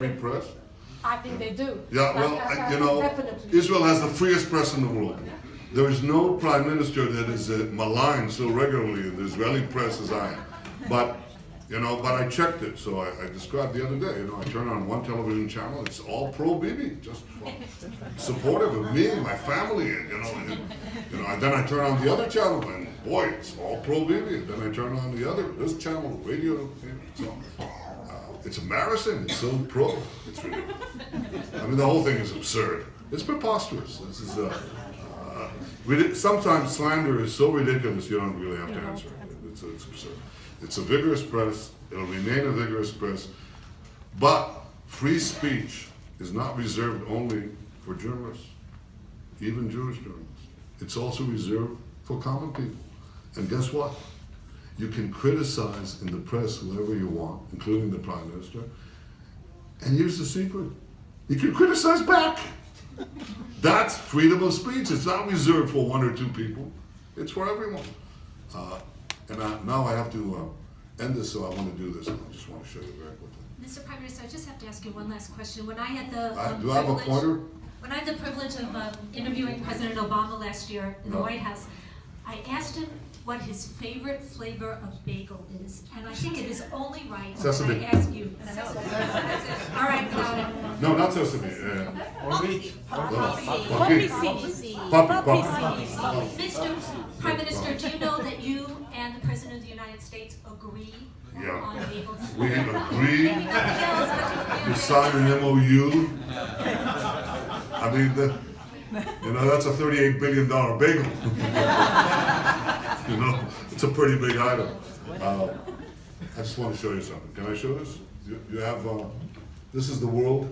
Free press? I think they do. Yeah, well, you know, Definitely. Israel has the freest press in the world. There is no prime minister that is maligned so regularly in the Israeli press as I am. But, you know, but I checked it, so I described the other day, you know, I turn on one television channel, it's all pro-Bibi, just supportive of me and my family, and, and then I turn on the other channel, and boy, it's all pro-Bibi, and then I turn on this channel, radio, so, it's embarrassing, it's so pro, it's ridiculous. I mean, the whole thing is absurd. It's preposterous. This is, sometimes slander is so ridiculous you don't really have to answer it. It's absurd. It's a vigorous press. It'll remain a vigorous press. But free speech is not reserved only for journalists, even Jewish journalists. It's also reserved for common people. And guess what? You can criticize in the press whoever you want, including the Prime Minister. And here's the secret. You can criticize back. That's freedom of speech. It's not reserved for one or two people. It's for everyone. Now I have to end this, so I want to do this. I just want to show you very quickly. Mr. Prime Minister, I just have to ask you one last question. When I had the Do I have a pointer? When I had the privilege of interviewing President Obama last year in the White House, I asked him what his favorite flavor of bagel is, and I think it is only right Sesame. that I ask you. All right, got it. No, not sesame. Poppy seeds. Puppy. Mr. Prime Minister, do you know that you and the President of the United States agree on bagels? We agree to sign an MOU. I mean, that's a $38 billion bagel. It's a pretty big item. I just want to show you something. Can I show this? You have, this is the world.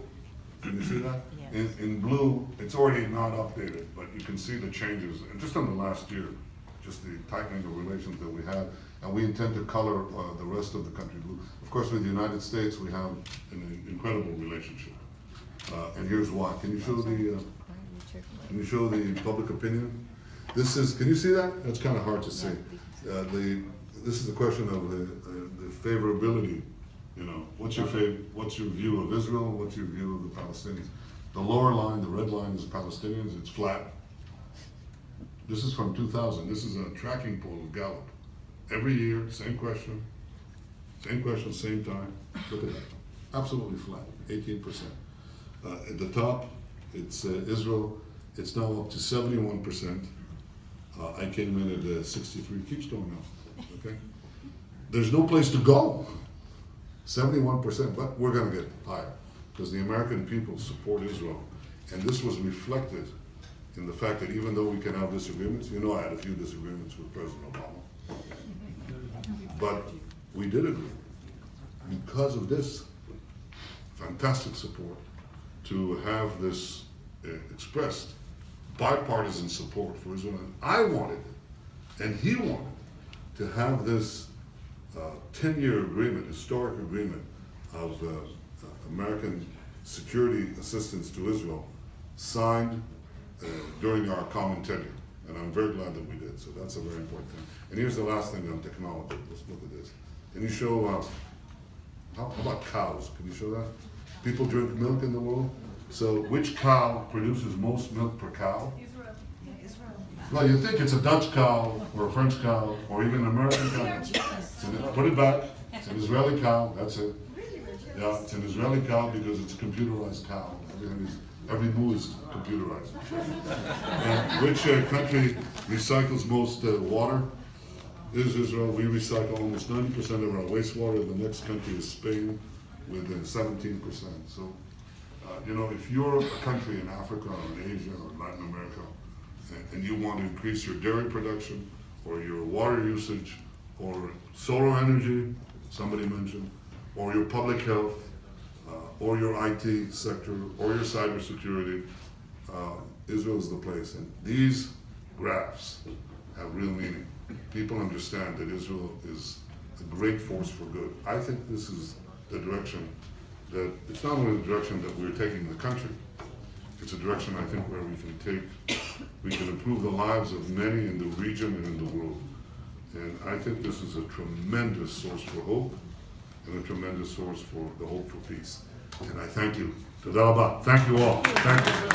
Can you see that? Yes. In blue, it's already not updated, but you can see the changes. And just in the last year, just the tightening of relations that we had. And we intend to color the rest of the country blue. Of course, with the United States, we have an incredible relationship. And here's why. Can you show the public opinion? This is, can you see that? That's kind of hard to see. This is the question of the favorability. What's your view of Israel? What's your view of the Palestinians? The lower line, the red line, is Palestinians. It's flat. This is from 2000. This is a tracking poll of Gallup. Every year, same question, same time. Look at that. Absolutely flat, 18%. At the top, it's Israel. It's now up to 71%. I came in at 63. Keeps going up. Okay. There's no place to go. 71%, but we're going to get higher because the American people support Israel, and this was reflected in the fact that even though we can have disagreements, I had a few disagreements with President Obama, but we did agree because of this fantastic support to have this expressed bipartisan support for Israel. And I wanted it, and he wanted to have this 10-year agreement, historic agreement of American security assistance to Israel signed during our common tenure. And I'm very glad that we did, so that's a very important thing. And here's the last thing on technology. Let's look at this. Can you show, how about cows? Can you show that? People drink milk in the world. So which cow produces most milk per cow? Israel. Well, you think it's a Dutch cow, or a French cow, or even an American cow. Put it back. It's an Israeli cow. That's it. Yeah, it's an Israeli cow because it's a computerized cow. Every moo is computerized. And which country recycles most water? Is Israel. We recycle almost 90% of our wastewater. The next country is Spain with 17%. So, if you're a country in Africa or in Asia or Latin America, and you want to increase your dairy production or your water usage or solar energy, somebody mentioned, or your public health, or your IT sector, or your cybersecurity, Israel is the place. And these graphs have real meaning. People understand that Israel is a great force for good. I think this is the direction that, it's not only the direction that we're taking the country, it's a direction I think where we can improve the lives of many in the region and in the world. And I think this is a tremendous source for hope and a tremendous source for the hope for peace. And I thank you. Thank you all. Thank you.